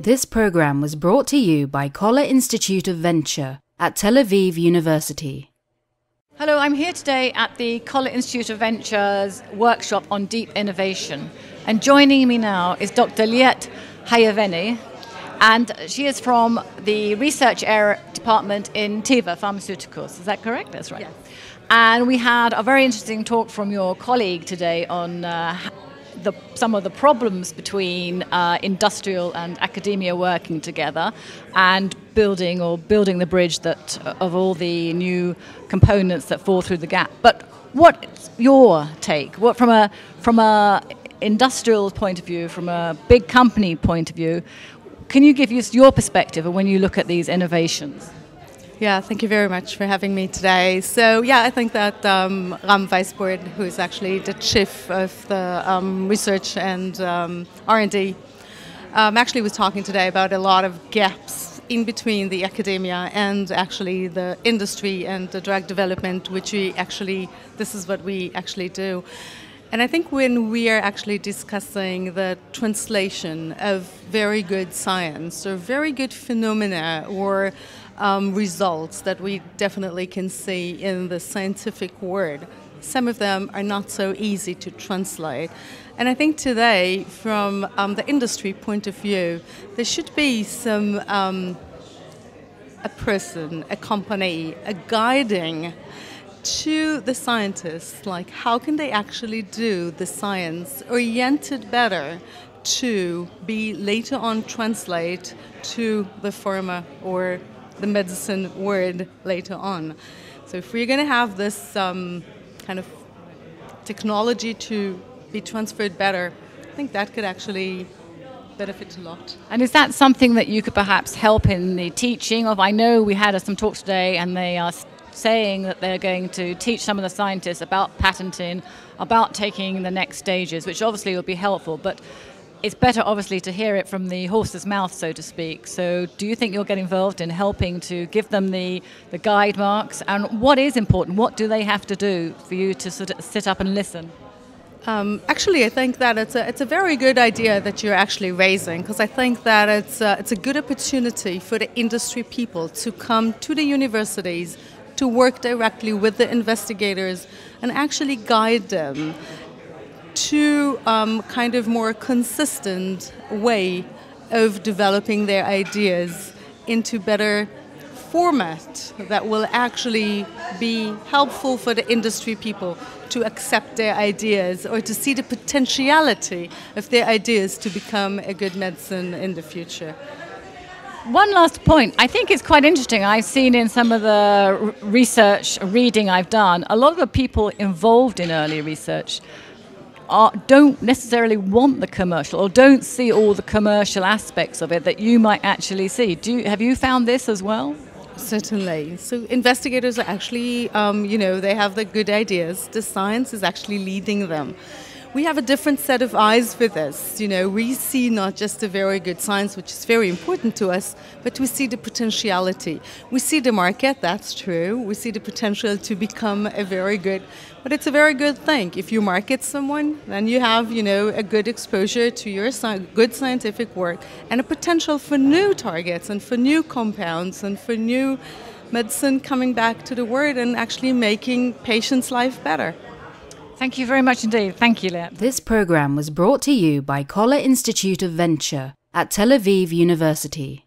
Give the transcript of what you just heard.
This program was brought to you by Koller Institute of Venture at Tel Aviv University. Hello, I'm here today at the Koller Institute of Venture's workshop on deep innovation. And joining me now is Dr. Liat Hayardeny, and she is from the research area department in Teva Pharmaceuticals. Is that correct? That's right. Yes. And we had a very interesting talk from your colleague today on some of the problems between industrial and academia working together and building the bridge of all the new components that fall through the gap. But what's your take? What from a industrial point of view, from a big company point of view, can you give us your perspective when you look at these innovations? Yeah, thank you very much for having me today. So, I think that Ram Weisbord, who is actually the chief of the research and R&D, actually was talking today about a lot of gaps in between the academia and actually the industry and the drug development, this is what we actually do. And I think when we are actually discussing the translation of very good science or very good phenomena or results that we definitely can see in the scientific world, some of them are not so easy to translate. And I think today, from the industry point of view, there should be some a person, a company, a guiding to the scientists, like how can they actually do the science oriented better to be later on translate to the pharma or the medicine word later on. So if we're going to have this kind of technology to be transferred better, I think that could actually benefit a lot. And is that something that you could perhaps help in the teaching of? I know we had some talks today and they are saying that they're going to teach some of the scientists about patenting, about taking the next stages, which obviously will be helpful, but it's better obviously to hear it from the horse's mouth, so to speak. So do you think you'll get involved in helping to give them the guide marks? And what is important? What do they have to do for you to sort of sit up and listen? Actually, I think that it's a very good idea that you're actually raising, because I think that it's a good opportunity for the industry people to come to the universities to work directly with the investigators and actually guide them to kind of more consistent way of developing their ideas into better format that will actually be helpful for the industry people to accept their ideas or to see the potentiality of their ideas to become a good medicine in the future. One last point. I think it's quite interesting. I've seen in some of the research reading I've done, a lot of the people involved in early research don't necessarily want the commercial or don't see all the commercial aspects of it that you might actually see. Have you found this as well? Certainly. So investigators are actually, they have the good ideas. The science is actually leading them. We have a different set of eyes for this. We see not just the very good science, which is very important to us, but we see the potentiality. We see the market, that's true. We see the potential to become but it's a very good thing. If you market someone, then you have, a good exposure to your good scientific work and a potential for new targets and for new compounds and for new medicine coming back to the world and actually making patients' life better. Thank you very much indeed. Thank you, Liat. This program was brought to you by Koller Institute of Venture at Tel Aviv University.